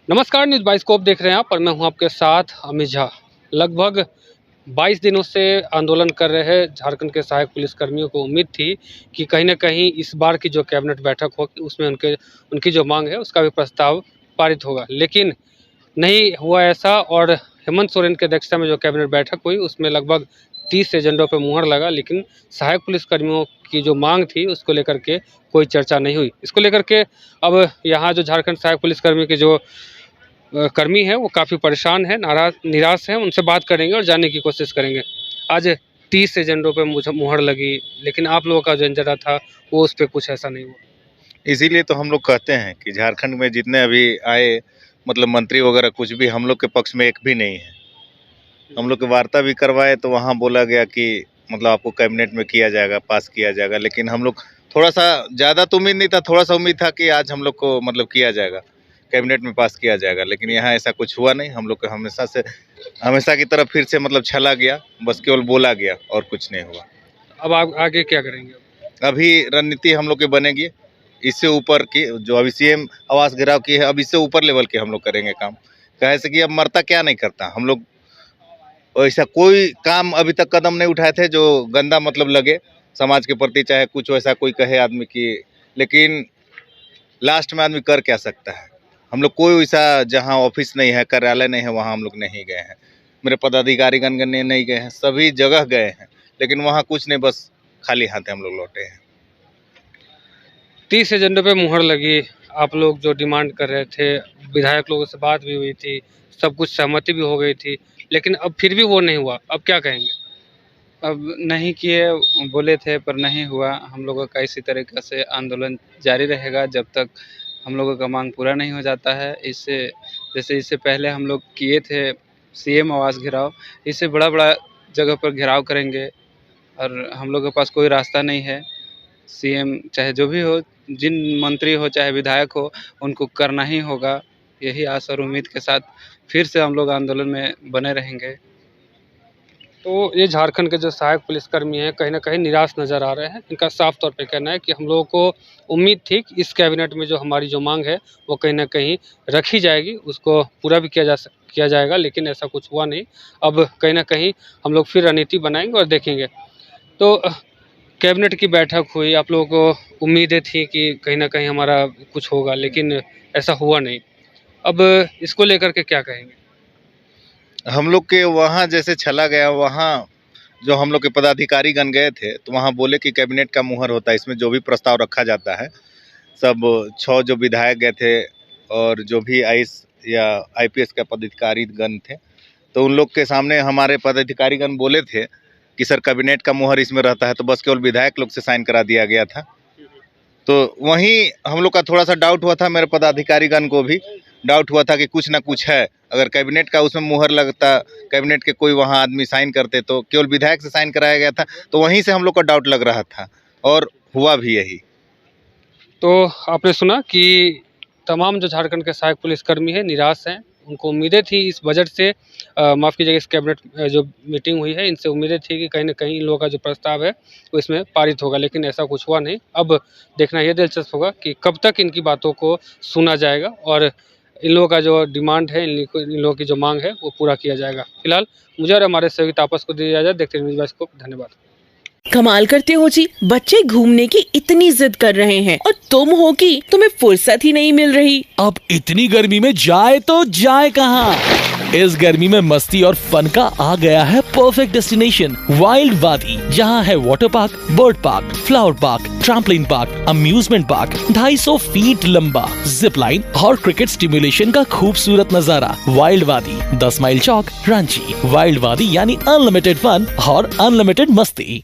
नमस्कार, news bioscope देख रहे हैं आप और मैं हूं आपके साथ अमित झा। लगभग 22 दिनों से आंदोलन कर रहे झारखंड के सहायक पुलिसकर्मियों को उम्मीद थी कि कहीं न कहीं इस बार की जो कैबिनेट बैठक होगी उसमें उनकी जो मांग है उसका भी प्रस्ताव पारित होगा, लेकिन नहीं हुआ ऐसा। और हेमंत सोरेन की अध्यक्षता में जो कैबिनेट बैठक हुई उसमें लगभग 30 एजेंडों पर मुहर लगा, लेकिन सहायक पुलिसकर्मियों की जो मांग थी उसको लेकर के कोई चर्चा नहीं हुई। इसको लेकर के अब यहाँ जो झारखंड सहायक पुलिसकर्मी के जो कर्मी हैं वो काफ़ी परेशान हैं, नाराज निराश हैं। उनसे बात करेंगे और जानने की कोशिश करेंगे। आज 30 एजेंडों पे मुझे मुहर लगी, लेकिन आप लोगों का जो एजेंडा था वो उस पर कुछ ऐसा नहीं हुआ। इसीलिए तो हम लोग कहते हैं कि झारखंड में जितने अभी आए मतलब मंत्री वगैरह कुछ भी हम लोग के पक्ष में एक भी नहीं है। हम लोग की वार्ता भी करवाए तो वहाँ बोला गया कि मतलब आपको कैबिनेट में किया जाएगा, पास किया जाएगा, लेकिन हम लोग थोड़ा सा ज़्यादा तो उम्मीद नहीं था, थोड़ा सा उम्मीद था कि आज हम लोग को मतलब किया जाएगा, कैबिनेट में पास किया जाएगा, लेकिन यहाँ ऐसा कुछ हुआ नहीं। हम लोग को हमेशा की तरफ फिर से मतलब छला गया, बस केवल बोला गया और कुछ नहीं हुआ। अब आप आगे क्या करेंगे? अभी रणनीति हम लोग की बनेगी, इससे ऊपर की जो अभी सीएम आवास घेराव की है, अब इससे ऊपर लेवल के हम लोग करेंगे काम। कैसे कि अब मरता क्या नहीं करता, हम लोग ऐसा कोई काम अभी तक कदम नहीं उठाए थे जो गंदा मतलब लगे समाज के प्रति, चाहे कुछ वैसा कोई कहे आदमी की, लेकिन लास्ट में आदमी कर क्या सकता है। हम लोग कोई वैसा जहाँ ऑफिस नहीं है, कार्यालय नहीं है, वहाँ हम लोग नहीं गए हैं। मेरे पदाधिकारीगण नहीं गए हैं, सभी जगह गए हैं, लेकिन वहाँ कुछ नहीं, बस खाली हाथ हम लोग लौटे हैं। 30 एजेंडों पे मुहर लगी, आप लोग जो डिमांड कर रहे थे, विधायक लोगों से बात भी हुई थी, सब कुछ सहमति भी हो गई थी, लेकिन अब फिर भी वो नहीं हुआ। अब क्या कहेंगे? अब नहीं किए, बोले थे पर नहीं हुआ। हम लोगों का इसी तरीक़े से आंदोलन जारी रहेगा जब तक हम लोगों का मांग पूरा नहीं हो जाता है। इससे पहले हम लोग किए थे सीएम आवास घेराव, इससे बड़ा जगह पर घेराव करेंगे और हम लोगों के पास कोई रास्ता नहीं है। सीएम चाहे जो भी हो, जिन मंत्री हो चाहे विधायक हो, उनको करना ही होगा। यही आस और उम्मीद के साथ फिर से हम लोग आंदोलन में बने रहेंगे। तो ये झारखंड के जो सहायक पुलिसकर्मी हैं कहीं न कहीं निराश नज़र आ रहे हैं। इनका साफ तौर पे कहना है कि हम लोगों को उम्मीद थी कि इस कैबिनेट में जो हमारी जो मांग है वो कहीं न कहीं रखी जाएगी, उसको पूरा भी किया जाएगा, लेकिन ऐसा कुछ हुआ नहीं। अब कहीं न कहीं हम लोग फिर रणनीति बनाएंगे और देखेंगे। तो कैबिनेट की बैठक हुई, आप लोगों को उम्मीदें थी कि कहीं न कहीं हमारा कुछ होगा, लेकिन ऐसा हुआ नहीं। अब इसको लेकर के क्या कहेंगे? हम लोग के वहाँ जैसे छला गया, वहाँ जो हम लोग के पदाधिकारीगण गए थे तो वहाँ बोले कि कैबिनेट का मुहर होता है, इसमें जो भी प्रस्ताव रखा जाता है। सब 6 जो विधायक गए थे और जो भी आईएएस या आईपीएस के पदाधिकारीगण थे, तो उन लोग के सामने हमारे पदाधिकारीगण बोले थे कि सर कैबिनेट का मुहर इसमें रहता है, तो बस केवल विधायक लोग से साइन करा दिया गया था। तो वहीं हम लोग का थोड़ा सा डाउट हुआ था, मेरे पदाधिकारीगण को भी डाउट हुआ था कि कुछ ना कुछ है। अगर कैबिनेट का उसमें मुहर लगता, कैबिनेट के कोई वहाँ आदमी साइन करते, तो केवल विधायक से साइन कराया गया था, तो वहीं से हम लोग का डाउट लग रहा था और हुआ भी यही। तो आपने सुना कि तमाम जो झारखंड के सहायक पुलिसकर्मी हैं निराश हैं। उनको उम्मीदें थी इस बजट से, माफ़ कीजिएगा, इस कैबिनेट जो मीटिंग हुई है इनसे उम्मीदें थी कि कहीं न कहीं इन लोगों का जो प्रस्ताव है वो इसमें पारित होगा, लेकिन ऐसा कुछ हुआ नहीं। अब देखना ये दिलचस्प होगा कि कब तक इनकी बातों को सुना जाएगा और इन लोगों का जो डिमांड है, इन लोगों की जो मांग है वो पूरा किया जाएगा। फिलहाल मुझे और हमारे सहयोगी तापस को दी इजाज़त। देखते रहिए न्यूज़ बाइस्कोप। धन्यवाद। कमाल करते हो जी, बच्चे घूमने की इतनी जिद कर रहे हैं और तुम हो कि तुम्हें फुर्सत ही नहीं मिल रही। अब इतनी गर्मी में जाए तो जाए कहाँ? इस गर्मी में मस्ती और फन का आ गया है परफेक्ट डेस्टिनेशन, वाइल्ड वादी, जहाँ है water park, bird park, flower park, trampoline park, amusement park, 250 feet लंबा, जिप लाइन और क्रिकेट स्टिमुलेशन का खूबसूरत नजारा। वाइल्ड वादी, 10 माइल चौक, रांची। वाइल्ड वादी यानी अनलिमिटेड फन और अनलिमिटेड मस्ती।